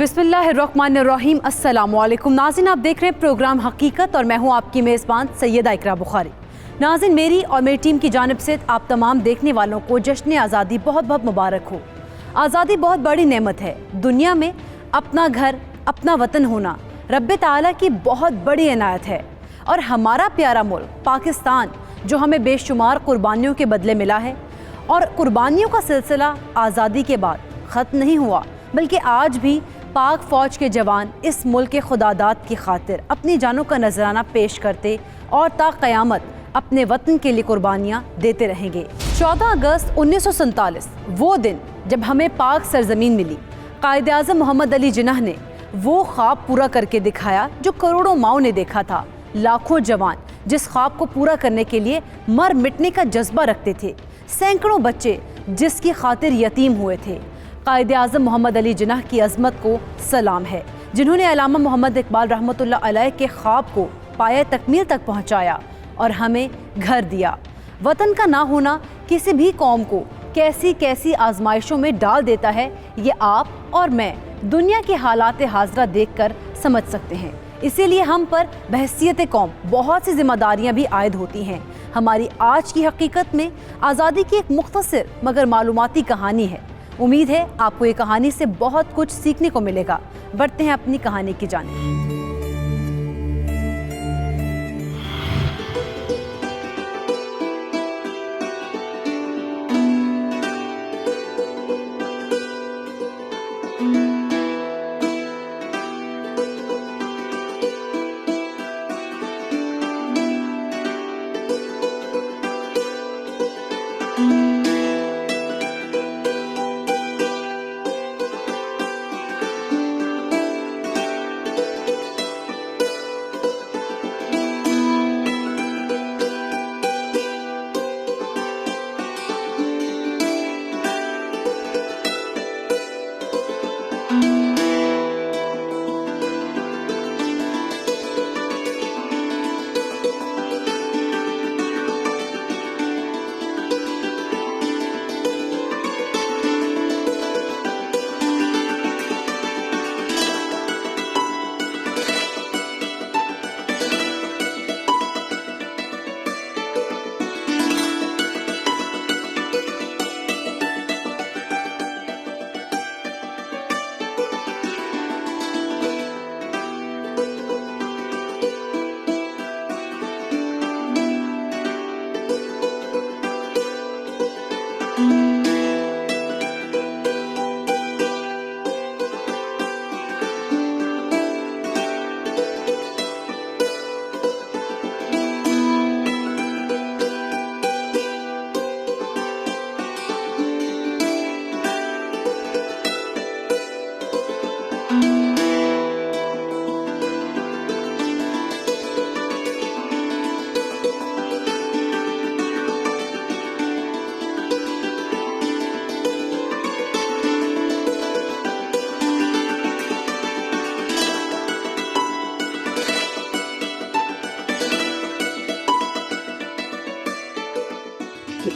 बिस्मिल्लाहिर्रहमानिर्रहीम। अस्सलामुअलैकुम नाज़रीन, आप देख रहे हैं प्रोग्राम हकीकत और मैं हूं आपकी मेज़बान सैयदा इकरा बुखारी। नाज़रीन, मेरी और मेरी टीम की जानिब से आप तमाम देखने वालों को जश्न आज़ादी बहुत बहुत मुबारक हो। आज़ादी बहुत बड़ी नेमत है। दुनिया में अपना घर, अपना वतन होना रब्बे ताला की बहुत बड़ी इनायत है। और हमारा प्यारा मुल्क पाकिस्तान जो हमें बेशुमार कुर्बानियों के बदले मिला है, और कुर्बानियों का सिलसिला आज़ादी के बाद ख़त्म नहीं हुआ, बल्कि आज भी पाक फ़ौज के जवान इस मुल्क के खुदादाद की खातिर अपनी जानों का नजराना पेश करते और ता क़यामत अपने वतन के लिए कुर्बानियाँ देते रहेंगे। 14 अगस्त 1947 वो दिन जब हमें पाक सरजमीन मिली। कायद-ए-आज़म मोहम्मद अली जिन्नाह ने वो ख्वाब पूरा करके दिखाया जो करोड़ों माओं ने देखा था। लाखों जवान जिस ख्वाब को पूरा करने के लिए मर मिटने का जज्बा रखते थे, सैकड़ों बच्चे जिसकी खातिर यतीम हुए थे। कायद-ए-आज़म मोहम्मद अली जिन्नाह की अज़मत को सलाम है, जिन्होंने अल्लामा मोहम्मद इकबाल रहमतुल्लाह अलैह के ख्वाब को पाया तकमील तक पहुँचाया और हमें घर दिया। वतन का ना होना किसी भी कौम को कैसी कैसी आजमाइशों में डाल देता है, ये आप और मैं दुनिया के हालात हाज़रा देख कर समझ सकते हैं। इसीलिए हम पर बहसियत कौम बहुत सी जिम्मेदारियाँ भी आयद होती हैं। हमारी आज की हकीकत में आज़ादी की एक मुख्तसर मगर मालूमाती कहानी है। उम्मीद है आपको ये कहानी से बहुत कुछ सीखने को मिलेगा। बढ़ते हैं अपनी कहानी की जानिब।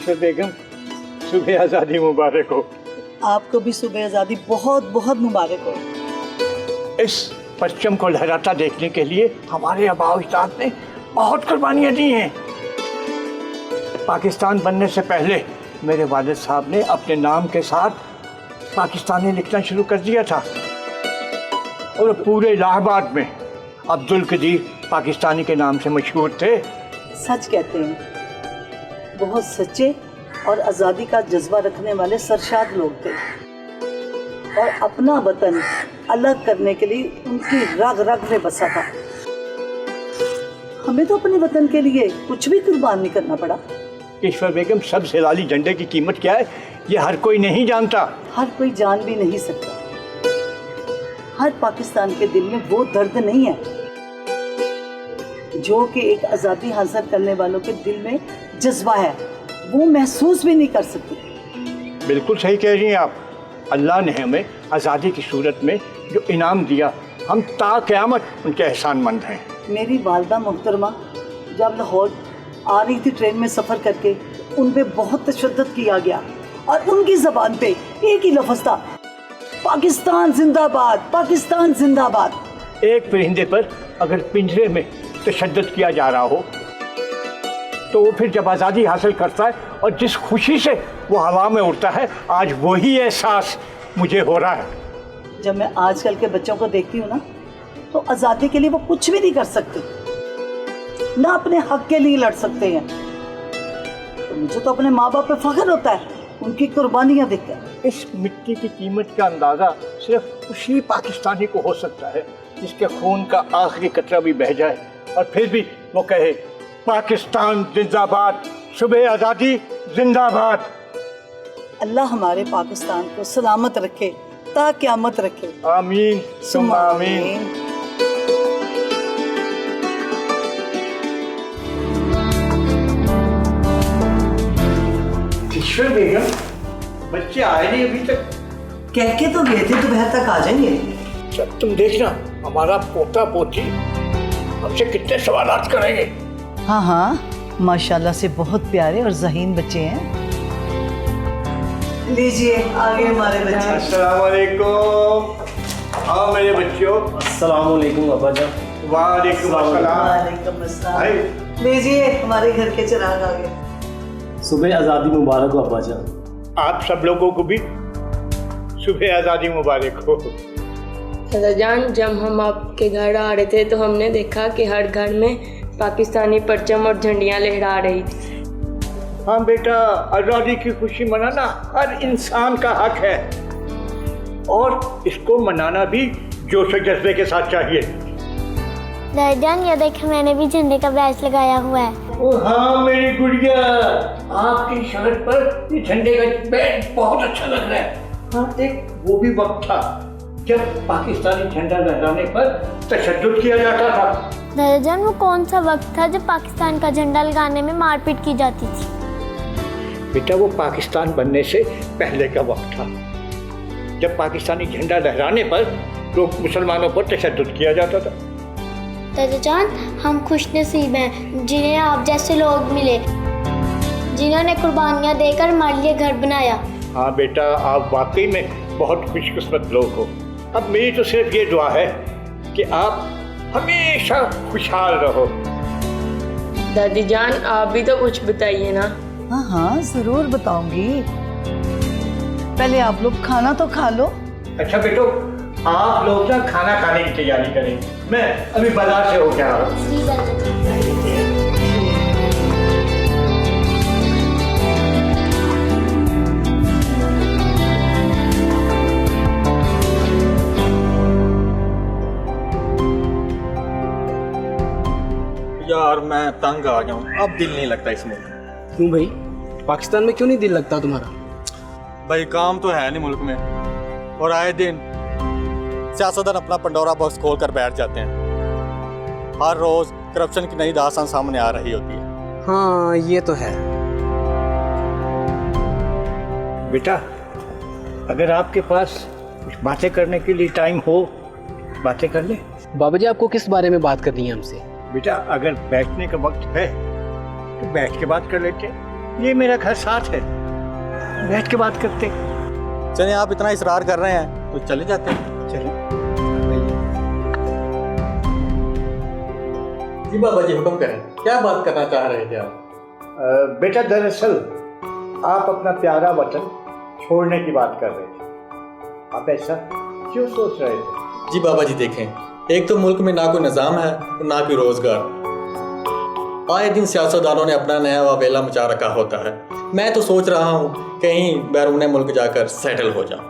बेगम, सुबह आज़ादी मुबारक हो। आपको भी सुबह आज़ादी बहुत बहुत मुबारक हो। इस परचम को लहराता देखने के लिए हमारे आबा ओ अजदाद ने बहुत कुर्बानियाँ दी हैं। पाकिस्तान बनने से पहले मेरे वालिद साहब ने अपने नाम के साथ पाकिस्तानी लिखना शुरू कर दिया था और पूरे इलाहाबाद में अब्दुल कदीर पाकिस्तानी के नाम से मशहूर थे। सच कहते हैं, बहुत सच्चे और आज़ादी का जज्बा रखने वाले सरशाद लोग थे और अपना वतन अलग करने के लिए उनकी रग रग में बसा था। हमें तो अपने वतन के लिए कुछ भी कुर्बान नहीं करना पड़ा। ईश्वर बेगम, सबसे लाली झंडे की कीमत क्या है ये हर कोई नहीं जानता। हर कोई जान भी नहीं सकता। हर पाकिस्तान के दिल में वो दर्द नहीं है जो कि एक आज़ादी हासिल करने वालों के दिल में जज्बा है, वो महसूस भी नहीं कर सकते। बिल्कुल सही कह रही हैं आप। अल्लाह ने हमें आज़ादी की सूरत में जो इनाम दिया, हम ता क़यामत उनके एहसानमंद हैं। मेरी वालदा मोहतरमा जब लाहौर आ रही थी ट्रेन में सफ़र करके, उन पे बहुत तशद्दुद किया गया और उनकी ज़बान पे एक ही लफ्ज़ था, पाकिस्तान जिंदाबाद, पाकिस्तान जिंदाबाद। एक परिंदे पर अगर पिंजरे में तशद्दुद किया जा रहा हो तो वो फिर जब आज़ादी हासिल करता है और जिस खुशी से वो हवा में उड़ता है, आज वही एहसास मुझे हो रहा है। जब मैं आजकल के बच्चों को देखती हूँ ना, तो आज़ादी के लिए वो कुछ भी नहीं कर सकते, ना अपने हक के लिए लड़ सकते हैं। तो मुझे तो अपने माँ बाप पे फख्र होता है, उनकी कुर्बानियाँ देखकर। इस मिट्टी की कीमत का अंदाज़ा सिर्फ उसी पाकिस्तानी को हो सकता है जिसके खून का आखिरी कतरा भी बह जाए और फिर भी वो कहे पाकिस्तान जिंदाबाद, सुबह आज़ादी जिंदाबाद। अल्लाह हमारे पाकिस्तान को सलामत रखे, ता क़यामत रखे। आमीन सुम्मा आमीन। ईश्वर बेगम, बच्चे आए नहीं अभी तक। कह के तो गए थे दोपहर तक आ जाएंगे। जब तुम देखना हमारा पोता पोती हमसे कितने सवालात करेंगे। हाँ हाँ, माशाल्लाह से बहुत प्यारे और ज़हीन बच्चे हैं। लीजिए आगे हमारे बच्चे। अस्सलाम वालेकुम। आओ मेरे बच्चों। अस्सलाम वालेकुम अब्बा जान। वालेकुम अस्सलाम। वालेकुम अस्सलाम। लीजिए हमारे घर के चिराग आ गए। सुबह आज़ादी मुबारक हो अब्बा जान। आप सब लोगों को भी सुबह आज़ादी मुबारक हो। जान, जब हम आपके घर आ रहे थे तो हमने देखा कि हर घर में पाकिस्तानी परचम और झंडियाँ लहरा रही थी। हाँ बेटा, आज़ादी की खुशी मनाना हर इंसान का हक है और इसको मनाना भी जोश और जज्बे के साथ चाहिए। दादाजान, ये देखें मैंने भी झंडे का बैच लगाया हुआ है। ओ हाँ मेरी गुड़िया, आपकी शर्ट पर ये झंडे का बैच बहुत अच्छा लग रहा है। हाँ, एक वो भी वक्त था जब पाकिस्तानी झंडा लहराने पर तशद्दुद किया जाता था। दादाजान, वो कौन सा वक्त था जब पाकिस्तान का झंडा लगाने में मारपीट की जाती थी? बेटा, वो पाकिस्तान बनने से पहले का वक्त था जब पाकिस्तानी झंडा लहराने पर लोग मुसलमानों पर तशद्दुद किया जाता था। दादाजान, हम खुशनसीब हैं जिन्हें आप जैसे लोग मिले, जिन्होंने कुर्बानियाँ देकर हमारे लिए घर बनाया। हाँ बेटा, आप वाकई में बहुत खुशकिस्मत लोग हो। अब मेरी तो सिर्फ ये दुआ है कि आप हमेशा खुशहाल रहो। दादी जान, आप भी तो कुछ बताइए ना। हाँ हाँ जरूर बताऊंगी, पहले आप लोग खाना तो खा लो। अच्छा बेटो, आप लोग ना खाना खाने की तैयारी करें, मैं अभी बाजार से होकर आ रहा हूँ। जी दादाजान। यार मैं तंग आ गया हूँ, अब दिल नहीं लगता इस मुल्क में। क्यों भाई, पाकिस्तान में क्यों नहीं दिल लगता तुम्हारा? भाई काम तो है नहीं मुल्क में, और आए दिन सियासतदान अपना पंडोरा बॉक्स खोल कर बैठ जाते हैं। हर रोज करप्शन की नई दास्तान सामने आ रही होती है। हाँ ये तो है। बेटा, अगर आपके पास कुछ बातें करने के लिए टाइम हो, बातें कर ले। बाबा जी, आपको किस बारे में बात करनी है हमसे? बेटा, अगर बैठने का वक्त है तो बैठ के बात कर लेते। ये मेरा घर साथ है, बैठ के बात करते। चलिए, आप इतना इसरार कर रहे हैं तो चले जाते हैं। चलो जी बाबा जी, हुक्म करें, क्या बात करना चाह रहे थे आप? बेटा, दरअसल आप अपना प्यारा वतन छोड़ने की बात कर रहे थे। आप ऐसा क्यों सोच रहे थे? जी बाबा जी देखें, एक तो मुल्क में ना कोई निज़ाम है और ना कोई रोजगार। आए दिन सियासतदानों ने अपना नया वावेला मचा रखा होता है। मैं तो सोच रहा हूँ कहीं बैरून मुल्क जाकर सेटल हो जाऊँ।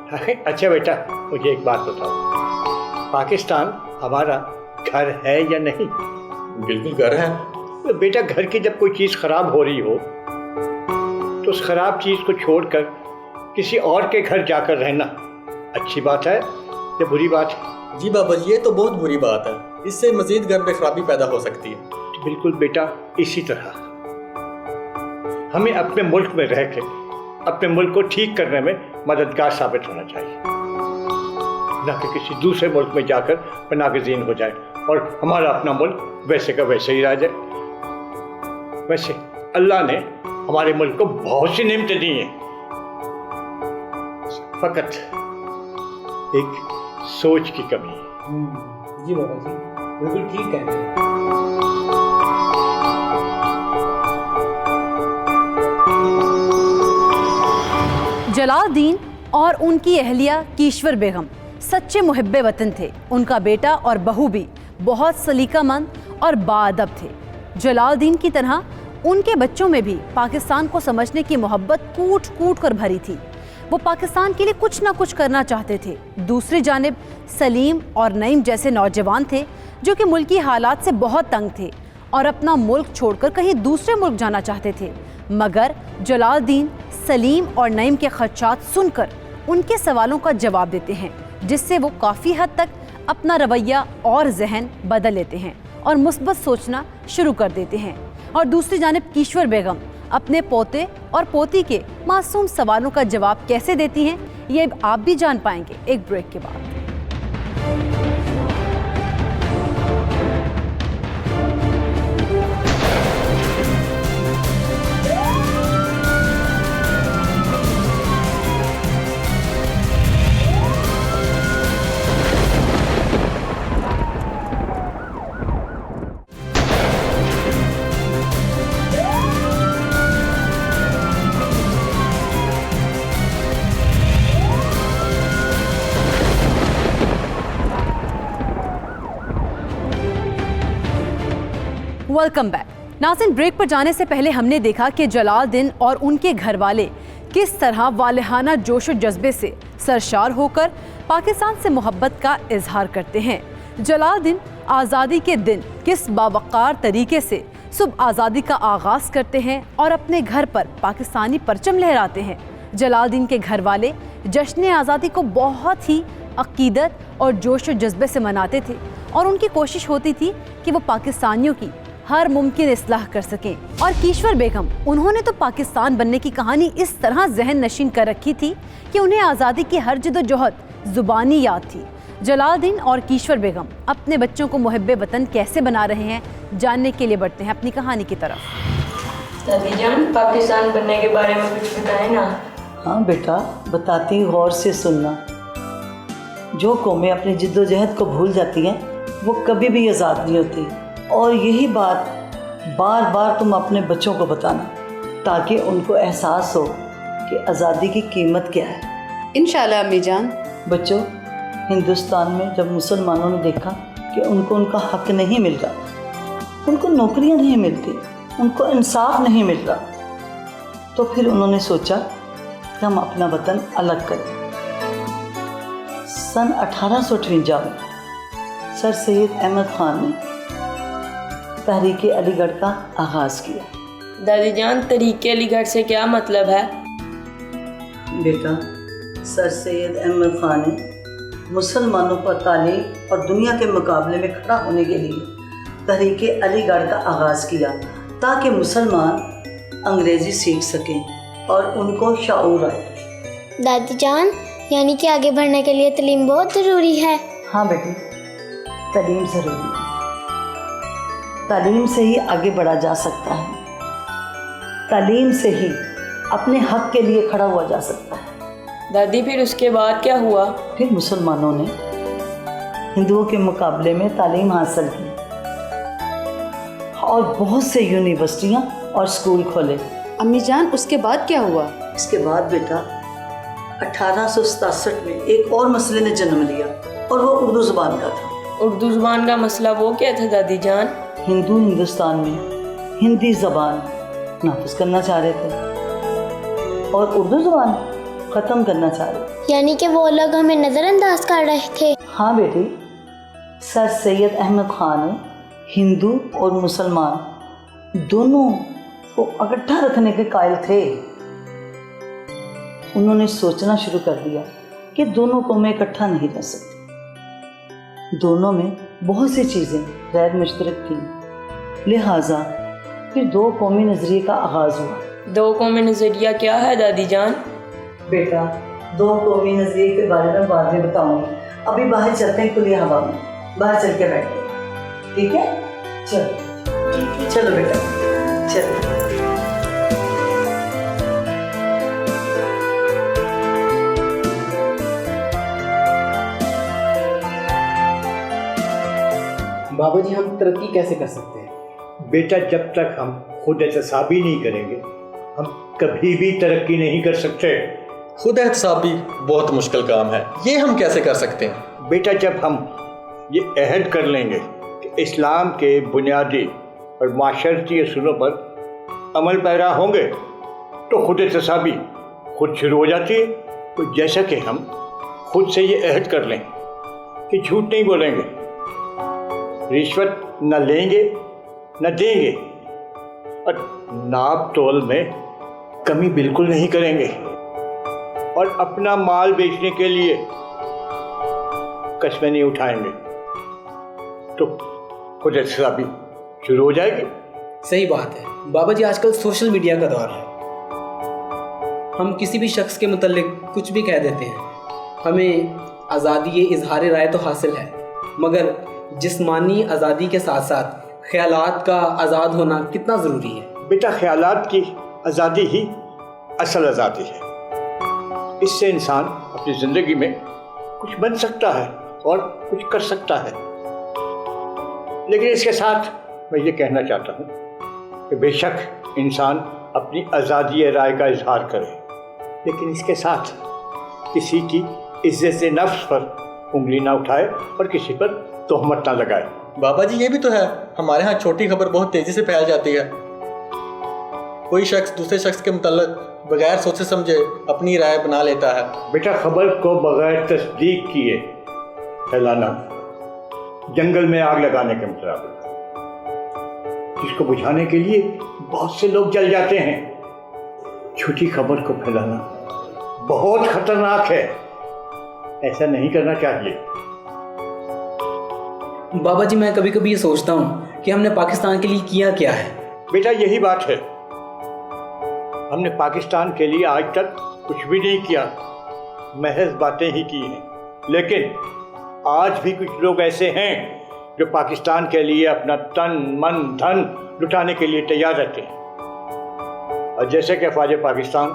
अच्छा बेटा, मुझे एक बात बताओ, पाकिस्तान हमारा घर है या नहीं? बिल्कुल घर है। तो बेटा, घर की जब कोई चीज़ खराब हो रही हो तो उस खराब चीज़ को छोड़कर किसी और के घर जाकर रहना अच्छी बात है या बुरी बात है? जी बाबा जी, ये तो बहुत बुरी बात है, इससे मजीद घर में खराबी पैदा हो सकती है। तो बिल्कुल बेटा, इसी तरह हमें अपने मुल्क में रह के अपने मुल्क को ठीक करने में मददगार साबित होना चाहिए, न कि किसी दूसरे मुल्क में जाकर पनागज़ीन हो जाए और हमारा अपना मुल्क वैसे का वैसे ही रह जाए। वैसे अल्लाह ने हमारे मुल्क को बहुत सी नेमतें दी हैं, फ़कत एक सोच की कमी। जी बाबा जी, बिल्कुल ठीक कह रहे हैं। जलालुद्दीन और उनकी अहलिया कीश्वर बेगम सच्चे मुहिब्बे वतन थे। उनका बेटा और बहू भी बहुत सलीकामंद और बाअदब थे। जलालुद्दीन की तरह उनके बच्चों में भी पाकिस्तान को समझने की मोहब्बत कूट कूट कर भरी थी। वो पाकिस्तान के लिए कुछ ना कुछ करना चाहते थे। दूसरी जानिब सलीम और नईम जैसे नौजवान थे जो कि मुल्की हालात से बहुत तंग थे और अपना मुल्क छोड़कर कहीं दूसरे मुल्क जाना चाहते थे। मगर जलालुद्दीन सलीम और नईम के खदशात सुनकर उनके सवालों का जवाब देते हैं, जिससे वो काफ़ी हद तक अपना रवैया और जहन बदल लेते हैं और मुस्बत सोचना शुरू कर देते हैं। और दूसरी जानिब कीश्वर बेगम अपने पोते और पोती के मासूम सवालों का जवाब कैसे देती हैं, ये आप भी जान पाएंगे एक ब्रेक के बाद। Welcome back. नाज़रीन, ब्रेक पर जाने से पहले हमने देखा कि जलालुद्दीन और उनके घर वाले किस तरह वालिहाना जोश और जज्बे से सरशार होकर पाकिस्तान से मोहब्बत का इजहार करते हैं। जलालुद्दीन आज़ादी के दिन किस बावकार तरीके से सुबह आज़ादी का आगाज़ करते हैं और अपने घर पर पाकिस्तानी परचम लहराते हैं। जलालुद्दीन के घर वाले जश्न आज़ादी को बहुत ही अकीदत और जोश और जज्बे से मनाते थे और उनकी कोशिश होती थी कि वो पाकिस्तानियों की हर मुमकिन इस्लाह कर सकें। और कीश्वर बेगम, उन्होंने तो पाकिस्तान बनने की कहानी इस तरह जहन नशीन कर रखी थी कि उन्हें आज़ादी की हर जदोजहद ज़ुबानी याद थी। जलालुद्दीन और कीश्वर बेगम अपने बच्चों को मुहिब्बे वतन कैसे बना रहे हैं, जानने के लिए बढ़ते हैं अपनी कहानी की तरफ। दादी जान, पाकिस्तान बनने के बारे में कुछ बताएं ना। हाँ बेटा, बताती हूँ, गौर से सुनना। जो कौमें अपनी जिद्दोजहद को भूल जाती हैं वो कभी भी आज़ाद नहीं होती। और यही बात बार बार तुम अपने बच्चों को बताना ताकि उनको एहसास हो कि आज़ादी की कीमत क्या है। इंशाल्लाह अम्मी जान। बच्चों, हिंदुस्तान में जब मुसलमानों ने देखा कि उनको उनका हक नहीं मिल रहा, उनको नौकरियां नहीं मिलती, उनको इंसाफ नहीं मिल रहा, तो फिर उन्होंने सोचा कि हम अपना वतन अलग करें। सन 1858 में सर सैयद अहमद ख़ान ने तहरीक अलीगढ़ का आगाज़ किया। दादी जान, तहरीक अलीगढ़ से क्या मतलब है? बेटा, सर सैयद अहमद ख़ान ने मुसलमानों पर तालीम और दुनिया के मुकाबले में खड़ा होने के लिए तहरीक अलीगढ़ का आगाज़ किया ताकि मुसलमान अंग्रेज़ी सीख सकें और उनको शऊर आए। दादी जान, यानी कि आगे बढ़ने के लिए तालीम बहुत ज़रूरी है। हाँ बेटी, तालीम ज़रूरी है। तालीम से ही आगे बढ़ा जा सकता है। तालीम से ही अपने हक के लिए खड़ा हुआ जा सकता है। दादी, फिर उसके बाद क्या हुआ? फिर मुसलमानों ने हिंदुओं के मुकाबले में तालीम हासिल की और बहुत से यूनिवर्सिटियाँ और स्कूल खोले। अम्मी जान, उसके बाद क्या हुआ? इसके बाद बेटा 1867 में एक और मसले ने जन्म लिया और वो उर्दू ज़ुबान का था। उर्दू ज़ुबान का मसला वो क्या था दादी जान? हिंदू हिंदुस्तान में हिंदी ज़बान नाफिज करना चाह रहे थे और उर्दू ज़बान ख़त्म करना चाह रहे थे। यानी कि वो लोग हमें नज़रअंदाज कर रहे थे। हाँ बेटी, सर सैयद अहमद ख़ान ने हिंदू और मुसलमान दोनों को इकट्ठा रखने के कायल थे। उन्होंने सोचना शुरू कर दिया कि दोनों कौमें इकट्ठा नहीं रह सकती। दोनों में बहुत सी चीज़ें गैर मुश्तरक थीं, लिहाजा फिर दो कौमी नज़रिए का आगाज़ हुआ। दो कौमी नज़रिया क्या है दादी जान? बेटा, दो कौमी नज़रिए के बारे में बाद में बताऊंगी। अभी बाहर चलते हैं खुली हवा में, बाहर चल के बैठते हैं, ठीक है? चलो चलो बेटा, चलो। बाबा जी हम तरक्की कैसे कर सकते हैं? बेटा, जब तक हम खुद एहतसाबी नहीं करेंगे हम कभी भी तरक्की नहीं कर सकते। खुद एहतसाबी बहुत मुश्किल काम है, ये हम कैसे कर सकते हैं? बेटा, जब हम ये अहद कर लेंगे कि इस्लाम के बुनियादी और माशरती असूलों पर अमल पैरा होंगे तो खुद एहतसाबी खुद शुरू हो जाती है। तो जैसा कि हम खुद से ये अहद कर लें कि झूठ नहीं बोलेंगे, रिश्वत न लेंगे न देंगे और नाप तोल में कमी बिल्कुल नहीं करेंगे और अपना माल बेचने के लिए कस्में नहीं उठाएंगे तो खुद एहतसाबी शुरू हो जाएगी। सही बात है बाबा जी, आजकल सोशल मीडिया का दौर है। हम किसी भी शख्स के मुतल्लिक कुछ भी कह देते हैं। हमें आज़ादी इजहार राय तो हासिल है, मगर जिस्मानी आज़ादी के साथ साथ ख्यालात का आज़ाद होना कितना ज़रूरी है? बेटा, ख्यालात की आज़ादी ही असल आज़ादी है। इससे इंसान अपनी ज़िंदगी में कुछ बन सकता है और कुछ कर सकता है। लेकिन इसके साथ मैं ये कहना चाहता हूँ कि बेशक इंसान अपनी आज़ादी राय का इजहार करे, लेकिन इसके साथ किसी की इज्जत नफ्स पर उंगली ना उठाए और किसी पर तोहमत ना लगाए। बाबा जी ये भी तो है, हमारे यहाँ छोटी खबर बहुत तेज़ी से फैल जाती है। कोई शख्स दूसरे शख्स के मुतल्लिक बगैर सोचे समझे अपनी राय बना लेता है। बेटा, खबर को बगैर तस्दीक किए फैलाना जंगल में आग लगाने के मुताबिक, जिसको बुझाने के लिए बहुत से लोग जल जाते हैं। झूठी खबर को फैलाना बहुत खतरनाक है, ऐसा नहीं करना चाहिए। बाबा जी मैं कभी कभी ये सोचता हूँ कि हमने पाकिस्तान के लिए किया क्या है। बेटा, यही बात है, हमने पाकिस्तान के लिए आज तक कुछ भी नहीं किया, महज बातें ही की हैं। लेकिन आज भी कुछ लोग ऐसे हैं जो पाकिस्तान के लिए अपना तन मन धन लुटाने के लिए तैयार रहते हैं। और जैसे कि ख्वाजा पाकिस्तान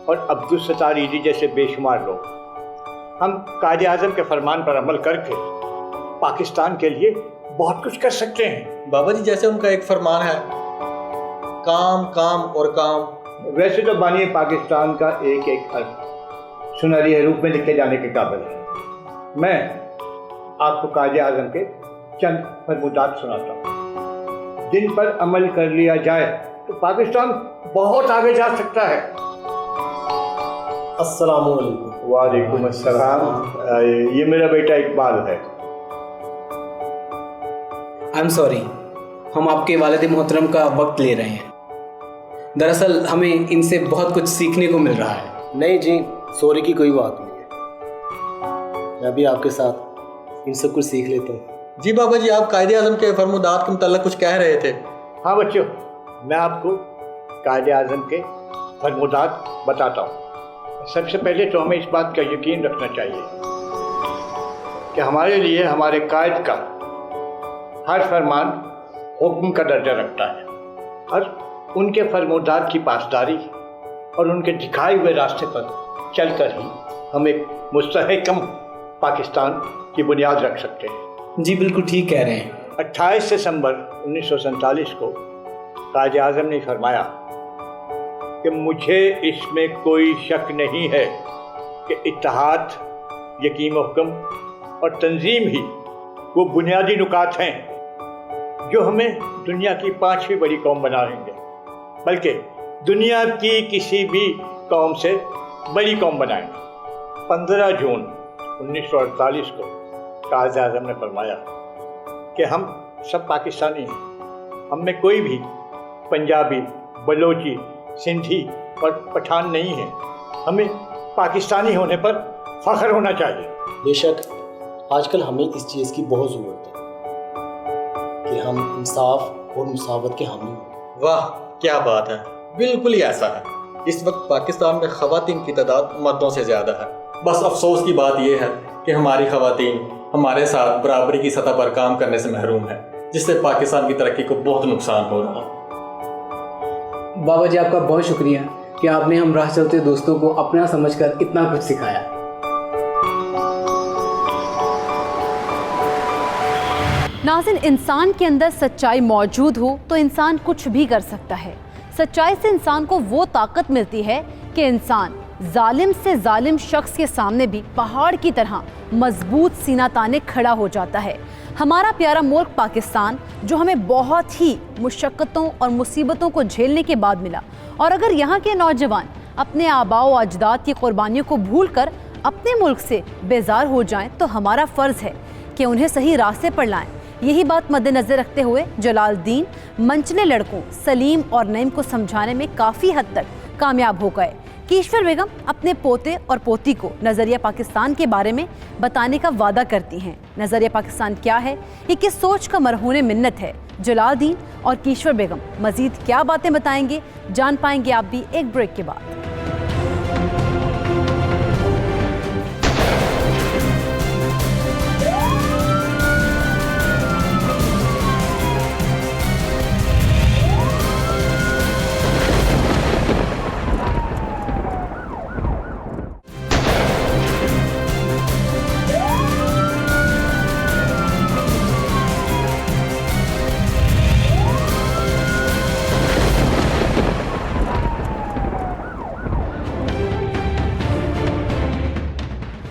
और अब्दुल सत्तार ईदी जैसे बेशुमार लोग, हम कायदे आज़म के फरमान पर अमल करके पाकिस्तान के लिए बहुत कुछ कर सकते हैं। बाबा जी जैसे उनका एक फरमान है, काम काम और काम। वैसे तो बानी पाकिस्तान का एक एक हर्फ सुनहरी हरूफ में लिखे जाने के काबिल है। मैं आपको कायदे आज़म के चंद फरमात सुनाता हूँ। जिन पर अमल कर लिया जाए तो पाकिस्तान बहुत आगे जा सकता है। अस्सलाम वालेकुम। वालेकुम अस्सलाम। ये मेरा बेटा इकबाल है। आई एम सॉरी, हम आपके वालिद मोहतरम का वक्त ले रहे हैं। दरअसल हमें इनसे बहुत कुछ सीखने को मिल रहा है। नहीं जी, सॉरी की कोई बात नहीं है, मैं भी आपके साथ इनसे कुछ सीख लेता हूँ। जी बाबा जी, आप कायदे आज़म के फरमात के मुताल्लिक़ कुछ कह रहे थे। हाँ बच्चों, मैं आपको कायदे आज़म के फरमात बताता हूँ। सबसे पहले तो हमें इस बात का यकीन रखना चाहिए कि हमारे लिए हमारे कायद का हर फरमान हुक्म का दर्जा रखता है और उनके फरमात की पासदारी और उनके दिखाए हुए रास्ते पर चलकर ही हम एक मुस्तहकम पाकिस्तान की बुनियाद रख सकते हैं। जी बिल्कुल ठीक कह रहे हैं। 28 दिसंबर 1947 को कायदे आज़म ने फरमाया कि मुझे इसमें कोई शक नहीं है कि इत्तेहाद, यकीन हुक्म और तंजीम ही वो बुनियादी नुकात हैं जो हमें दुनिया की 5वीं बड़ी कौम बनाएंगे, बल्कि दुनिया की किसी भी कौम से बड़ी कौम बनाएंगे। 15 जून 1948 को कायदे आज़म ने फरमाया कि हम सब पाकिस्तानी हैं, हम में कोई भी पंजाबी, बलोची, सिंधी और पठान नहीं है। हमें पाकिस्तानी होने पर फ़ख्र होना चाहिए। बेशक आजकल हमें इस चीज़ की बहुत ज़रूरत है कि हम इंसाफ और मुसावत के हामी हों। वाह क्या बात है, बिल्कुल ही ऐसा है। इस वक्त पाकिस्तान में ख़वातीन की तादाद मर्दों से ज़्यादा है। बस अफसोस की बात यह है कि हमारी ख़वातीन हमारे साथ बराबरी की सतह पर काम करने से महरूम है, जिससे पाकिस्तान की तरक्की को बहुत नुकसान हो रहा है। बाबा जी आपका बहुत शुक्रिया कि आपने हम राह चलते दोस्तों को अपना समझकर इतना कुछ सिखाया। नाज़रीन, इंसान के अंदर सच्चाई मौजूद हो तो इंसान कुछ भी कर सकता है। सच्चाई से इंसान को वो ताकत मिलती है कि इंसान जालिम से जालिम शख्स के सामने भी पहाड़ की तरह मजबूत सीना ताने खड़ा हो जाता है। हमारा प्यारा मुल्क पाकिस्तान, जो हमें बहुत ही मुशक्क़तों और मुसीबतों को झेलने के बाद मिला, और अगर यहाँ के नौजवान अपने आबाओ अजदाद की कुर्बानियों को भूलकर अपने मुल्क से बेजार हो जाएं, तो हमारा फ़र्ज़ है कि उन्हें सही रास्ते पर लाएं। यही बात मद्देनज़र रखते हुए जलालुद्दीन मंचले लड़कों सलीम और नईम को समझाने में काफ़ी हद तक कामयाब हो गए। कीश्वर बेगम अपने पोते और पोती को नज़रिया पाकिस्तान के बारे में बताने का वादा करती हैं। नज़रिया पाकिस्तान क्या है, ये किस सोच का मरहून मिन्नत है? जलालुद्दीन और कीश्वर बेगम मज़ीद क्या बातें बताएंगे, जान पाएंगे आप भी एक ब्रेक के बाद।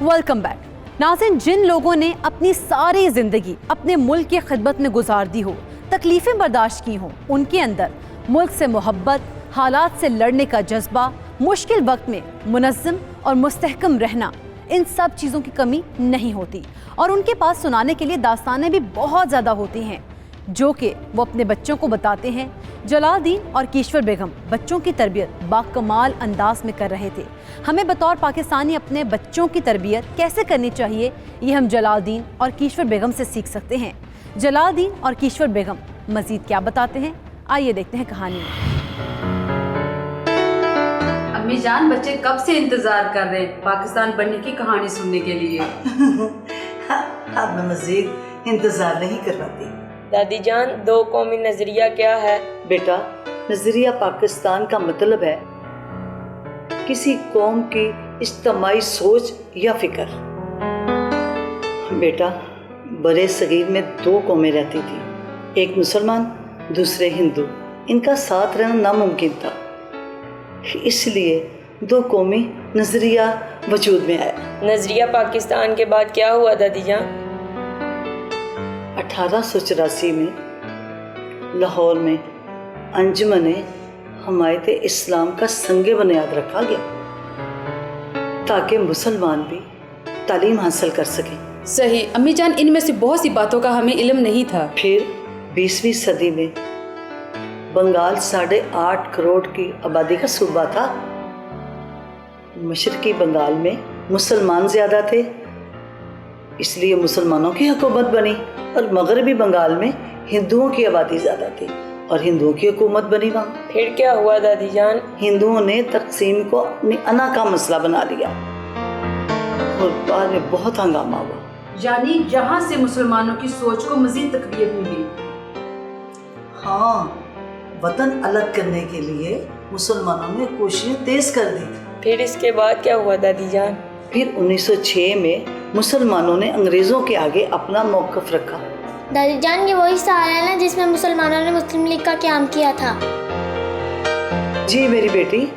Welcome back. नाज़रीन, जिन लोगों ने अपनी सारी ज़िंदगी अपने मुल्क की खिदमत में गुजार दी हो, तकलीफ़ें बर्दाश्त की हों, उनके अंदर मुल्क से मोहब्बत, हालात से लड़ने का जज्बा, मुश्किल वक्त में मुनज़्ज़म और मुस्तहकम रहना, इन सब चीज़ों की कमी नहीं होती। और उनके पास सुनाने के लिए दास्तानें भी बहुत ज़्यादा होती हैं, जो कि वो अपने बच्चों को बताते हैं। जलालुद्दीन और कीश्वर बेगम बच्चों की तरबियत बाकमाल अंदाज में कर रहे थे। हमें बतौर पाकिस्तानी अपने बच्चों की तरबियत कैसे करनी चाहिए, ये हम जलालुद्दीन और कीश्वर बेगम से सीख सकते हैं। जलालुद्दीन और कीश्वर बेगम मज़ीद क्या बताते हैं, आइए देखते हैं कहानी में। अम्मी जान, बच्चे कब से इंतजार कर रहे हैं पाकिस्तान बनने की कहानी सुनने के लिए। अब मैं मज़ीद इंतज़ार नहीं करवाती। दादी जान, दो कौमी नज़रिया क्या है? बेटा, नज़रिया पाकिस्तान का मतलब है किसी कौम की इज्तिमाई सोच या फिक्र। बेटा, बड़े सगीर में दो कौमें रहती थी, एक मुसलमान, दूसरे हिंदू। इनका साथ रहना नामुमकिन था, इसलिए दो कौमी नज़रिया वजूद में आया। नज़रिया पाकिस्तान के बाद क्या हुआ दादी जान? 1884 में लाहौर में अंजुमन हमायत इस्लाम का संगे बुनियाद रखा गया ताकि मुसलमान भी तालीम हासिल कर सकें। सही अम्मी जान, इनमें से बहुत सी बातों का हमें इल्म नहीं था। फिर 20वीं सदी में बंगाल 8.5 करोड़ की आबादी का सूबा था। मशरकी बंगाल में मुसलमान ज़्यादा थे, इसलिए मुसलमानों की हुकूमत बनी, और मगरबी बंगाल में हिंदुओं की आबादी ज़्यादा थी और हिंदुओं की हुकूमत बनी वहाँ। फिर क्या हुआ दादी जान? हिंदुओं ने तकसीम को अपनी अना का मसला बना लिया और बाद में बहुत हंगामा हुआ। यानी यहाँ से मुसलमानों की सोच को मजीद तकवीत मिली। हाँ, वतन अलग करने के लिए मुसलमानों ने कोशिशें तेज कर दी। फिर इसके बाद क्या हुआ दादी जान? फिर 1906 में मुसलमानों ने अंग्रेज़ों के आगे अपना मौक़िफ़ रखा। दादी जान, ये वही साल है ना जिसमें मुसलमानों ने मुस्लिम लीग का क़याम किया था? जी मेरी बेटी,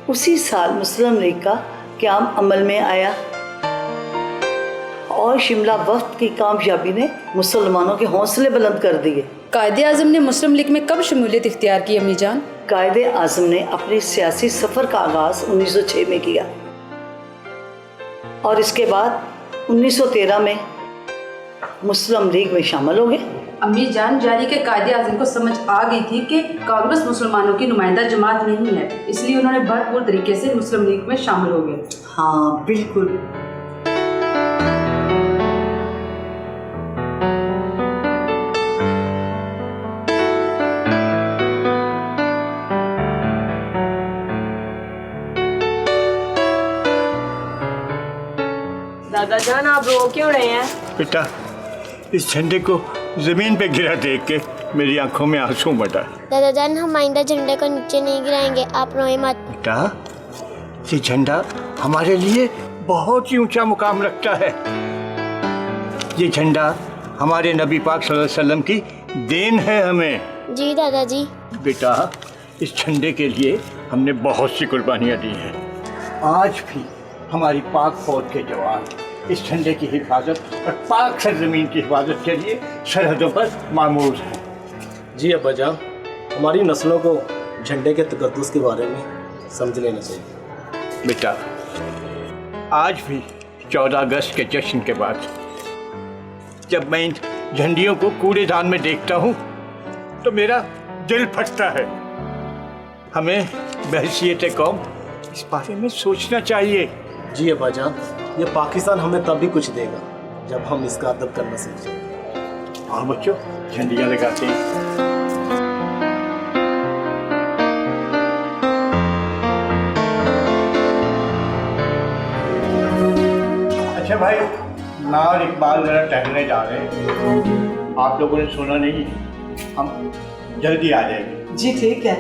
उसी साल मुस्लिम लीग का क़याम अमल में आया और शिमला वफ़द की कामयाबी ने मुसलमानों के हौसले बुलंद कर दिए। कायदे आज़म ने मुस्लिम लीग में कब शमूलियत इख्तियार की अम्मी जान? कायदे आज़म ने अपने सियासी सफ़र का आगाज़ 1906 में किया और इसके बाद 1913 में मुस्लिम लीग में शामिल हो गए। अम्मी जान, जारी के कायदे आज़म को समझ आ गई थी कि कांग्रेस मुसलमानों की नुमाइंदा जमात नहीं है, इसलिए उन्होंने भरपूर तरीके से मुस्लिम लीग में शामिल हो गए। हाँ बिल्कुल। दादा जान, आप रो क्यों रहे हैं? बेटा, इस झंडे को ज़मीन पे गिरा देख के मेरी आंखों में आंसू बटा। दादा जान, हम आइंदा झंडे को नीचे नहीं गिराएंगे, आप रोए मत। बेटा, ये झंडा हमारे लिए बहुत ही ऊंचा मुकाम रखता है। ये झंडा हमारे नबी पाक सल्लल्लाहु अलैहि वसल्लम की देन है हमें। जी दादाजी। बेटा, इस झंडे के लिए हमने बहुत सी कुर्बानियाँ दी हैं। आज भी हमारी पाक फौज के जवान इस झंडे की हिफाजत और पाक सरजमीन की हिफाजत के लिए सरहदों पर मामूर हैं। जी अब्बा जान, हमारी नस्लों को झंडे के तकद्दुस के बारे में समझ लेना चाहिए। बेटा, आज भी 14 अगस्त के जश्न के बाद जब मैं इन झंडियों को कूड़ेदान में देखता हूँ तो मेरा दिल फटता है। हमें बहसीयत कौम इस बारे में सोचना चाहिए। जी अब्बा जान, ये पाकिस्तान हमें तब भी कुछ देगा जब हम इसका अदब करना सीख जाएंगे। हाँ बच्चों, झंडियाँ लगाते हैं। अच्छा भाई, मैं और इकबाल जरा टहलने जा रहे हैं। आप लोगों ने सुना नहीं, हम जल्दी आ जाएंगे। जी ठीक है।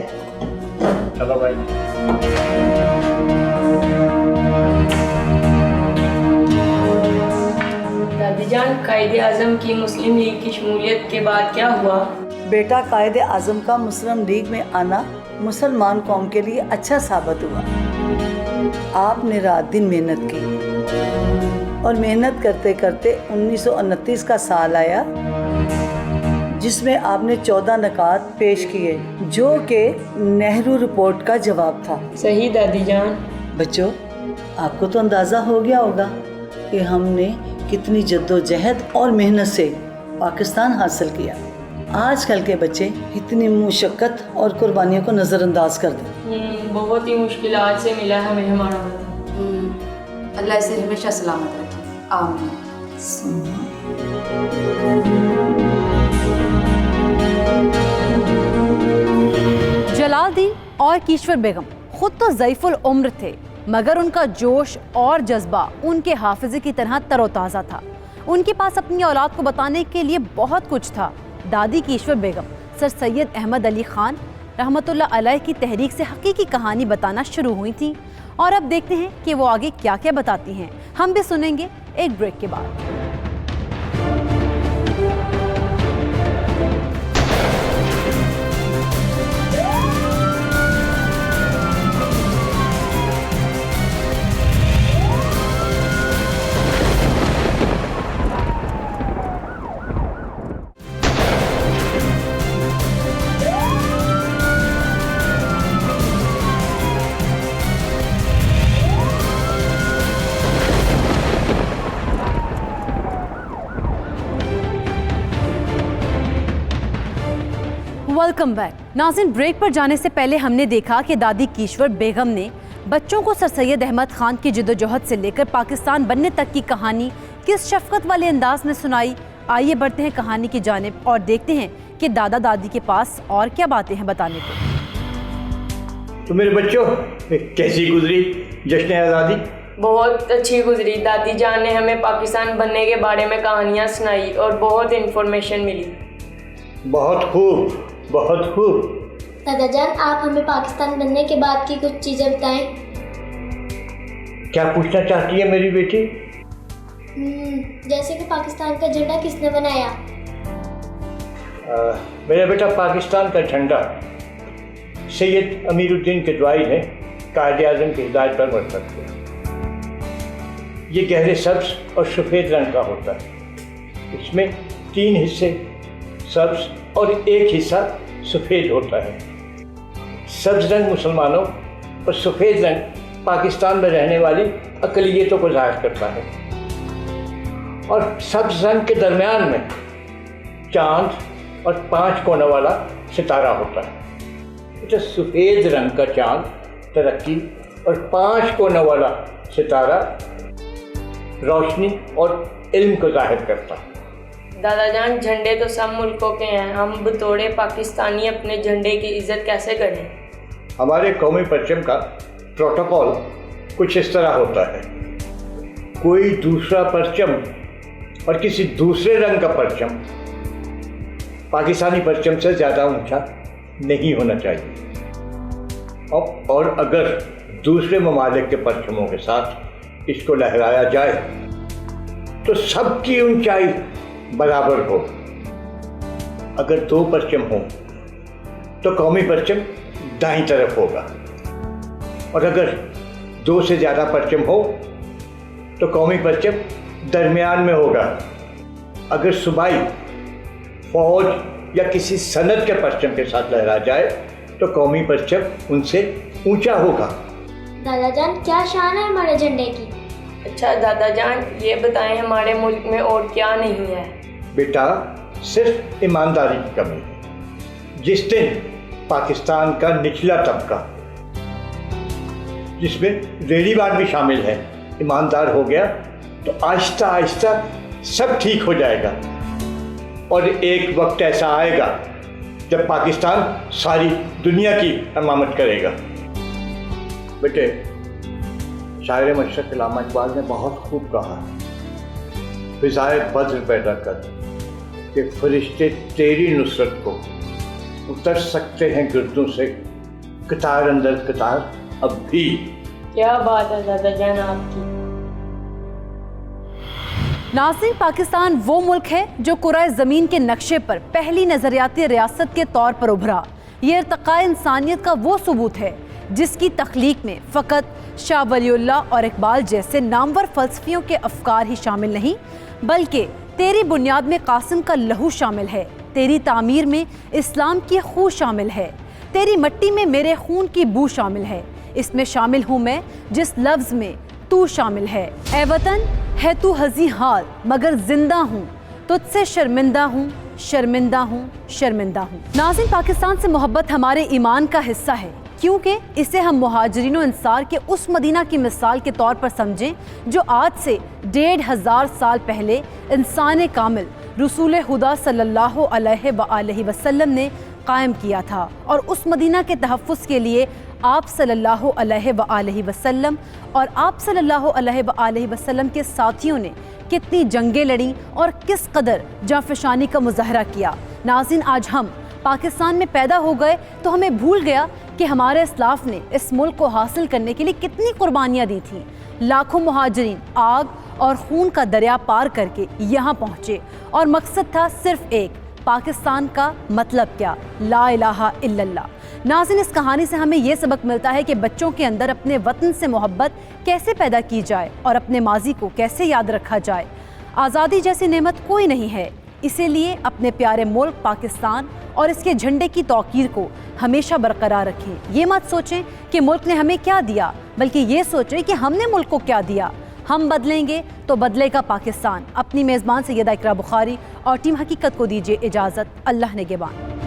चलो भाई। दादी जान, कायदे आज़म की मुस्लिम लीग की शमूलियत के बाद क्या हुआ? बेटा, कायदे आज़म का मुस्लिम लीग में आना मुसलमान कौम के लिए अच्छा साबित हुआ। आपने रात दिन मेहनत की और मेहनत करते करते 1929 का साल आया जिसमें आपने 14 नकात पेश किए जो कि नेहरू रिपोर्ट का जवाब था। सही दादी जान। बच्चों, आपको तो अंदाज़ा हो गया होगा कि हमने कितनी जद्दोजहद और मेहनत से पाकिस्तान हासिल किया। आजकल के बच्चे इतनी मुशक्क़त और कुर्बानियों को नज़रअंदाज कर दें। बहुत ही मुश्किलात से मिला हमें हमारा वतन। अल्लाह इसे हमेशा सलामत रखे। आमीन। जलालुद्दीन और कीश्वर बेगम खुद तो ज़ईफ़ुल उम्र थे, मगर उनका जोश और जज्बा उनके हाफिज़े की तरह तरोताज़ा था। उनके पास अपनी औलाद को बताने के लिए बहुत कुछ था। दादी कीश्वर बेगम सर सैयद अहमद अली ख़ान रहमतुल्लाह अलैह की तहरीक से हकीकी कहानी बताना शुरू हुई थी, और अब देखते हैं कि वो आगे क्या क्या बताती हैं। हम भी सुनेंगे एक ब्रेक के बाद। Welcome back. नाज़रीन, ब्रेक पर जाने से पहले हमने देखा कि दादी कीश्वर बेगम ने बच्चों को सर सैयद अहमद ख़ान की जद्दोजहद से लेकर पाकिस्तान बनने तक की कहानी किस शफ़क़त वाले अंदाज में सुनाई। आइए बढ़ते हैं कहानी की जानिब और देखते हैं कि दादा दादी के पास और क्या बातें हैं बताने को। तो मेरे बच्चों, कैसी गुजरी जश्न आज़ादी? बहुत अच्छी गुजरी। दादी जान ने हमें पाकिस्तान बनने के बारे में कहानियाँ सुनाई और बहुत इन्फॉर्मेशन मिली। बहुत खूब, बहुत खूब। दादा जान, आप हमें पाकिस्तान बनने के बाद की कुछ चीज़ें बताएं। क्या पूछना चाहती है मेरी बेटी? जैसे कि पाकिस्तान का झंडा किसने बनाया? मेरा बेटा, पाकिस्तान का झंडा सैयद अमीरुद्दीन किदवाई ने कायदे आज़म की हिदायत पर मरतब किया। ये गहरे सब्ज़ और सफ़ेद रंग का होता है। इसमें 3 हिस्से सब्ज़ और 1 हिस्सा सफ़ेद होता है। सब्ज़ रंग मुसलमानों और सफ़ेद रंग पाकिस्तान में रहने वाली अक़लियतों को ज़ाहिर करता है, और सब्ज़ रंग के दरमियान में चाँद और 5 कोनों वाला सितारा होता है। तो सफ़ेद रंग का चाँद तरक्की और 5 कोनों वाला सितारा रोशनी और इल्म को ज़ाहिर करता है। दादा जान, झंडे तो सब मुल्कों के हैं, हम बतौर पाकिस्तानी अपने झंडे की इज्जत कैसे करें? हमारे कौमी परचम का प्रोटोकॉल कुछ इस तरह होता है। कोई दूसरा परचम और किसी दूसरे रंग का परचम पाकिस्तानी परचम से ज़्यादा ऊंचा नहीं होना चाहिए, और अगर दूसरे ममालिक के परचमों के साथ इसको लहराया जाए तो सबकी ऊंचाई बराबर हो। अगर 2 परचम हो तो कौमी परचम दाईं तरफ होगा, और अगर 2 से ज़्यादा परचम हो तो कौमी परचम दरमियान में होगा। अगर सूबाई, फौज या किसी सनद के परचम के साथ लहरा जाए तो कौमी परचम उनसे ऊंचा होगा। दादा जान, क्या शान है हमारे झंडे की? अच्छा दादा जान, ये बताएं हमारे मुल्क में और क्या नहीं है? बेटा, सिर्फ ईमानदारी की कमी है। जिस दिन पाकिस्तान का निचला तबका, जिसमें रेडीवार भी शामिल है, ईमानदार हो गया तो आहिस्ता आहिस्ता सब ठीक हो जाएगा। और एक वक्त ऐसा आएगा जब पाकिस्तान सारी दुनिया की इमामत करेगा। बेटे, शायर मशरक़ अल्लामा इकबाल ने बहुत खूब कहा, फिज़ाए बद्र पैदा कर कि फरिश्ते तेरी नुसरत को उतर सकते हैं गिरदों से, कतार अंदर कतार अब भी। क्या बात है दादा जान आपकी। नाज़रीन, पाकिस्तान वो मुल्क है जो कुराए ज़मीन के नक्शे पर पहली नज़रियाती रियासत के तौर पर उभरा। ये इर्तिक़ाए इंसानियत का वो सबूत है जिसकी तख्लीक में फ़कत शाह वलीउल्लाह और इकबाल जैसे नामवर फ़लसफ़ियों के अफ़कार ही शामिल नहीं, बल्कि तेरी बुनियाद में कासिम का लहू शामिल है, तेरी तामीर में इस्लाम की खू शामिल है, तेरी मट्टी में मेरे खून की बू शामिल है। इसमें शामिल हूँ मैं जिस लफ्ज़ में तू शामिल है। ए वतन, है तू हज़ी हाल मगर जिंदा हूँ, तुझसे शर्मिंदा हूँ, शर्मिंदा हूँ, शर्मिंदा हूँ। नाज़रीन, पाकिस्तान से मोहब्बत हमारे ईमान का हिस्सा है, क्योंकि इसे हम मुहाजिरीन व अंसार के उस मदीना की मिसाल के तौर पर समझें जो आज से 1500 साल पहले इंसान कामिल रसूल खुदा सल्लल्लाहु अलैहि वसल्लम ने कायम किया था। और उस मदीना के तहफ़्फ़ुज़ के लिए आप सल्लल्लाहु अलैहि वसल्लम और आप सल्लल्लाहु अलैहि वसल्लम के साथियों ने कितनी जंगें लड़ी और किस कदर जांफशानी का मुज़ाहरा किया। नाज़रीन, आज हम पाकिस्तान में पैदा हो गए तो हमें भूल गया कि हमारे इस्लाफ ने इस मुल्क को हासिल करने के लिए कितनी कुर्बानियाँ दी थीं। लाखों मुहाजिरीन आग और खून का दरिया पार करके यहाँ पहुँचे और मकसद था सिर्फ एक, पाकिस्तान का मतलब क्या, ला इलाहा इल्लल्लाह। नाज़रीन, इस कहानी से हमें ये सबक मिलता है कि बच्चों के अंदर अपने वतन से मोहब्बत कैसे पैदा की जाए और अपने माजी को कैसे याद रखा जाए। आज़ादी जैसी नेमत कोई नहीं है, इसीलिए अपने प्यारे मुल्क पाकिस्तान और इसके झंडे की तौकीर को हमेशा बरकरार रखें। ये मत सोचें कि मुल्क ने हमें क्या दिया, बल्कि ये सोचें कि हमने मुल्क को क्या दिया। हम बदलेंगे तो बदलेगा पाकिस्तान। अपनी मेज़बान सैयदा इकरा बुखारी और टीम हकीकत को दीजिए इजाज़त। अल्लाह निगहबान।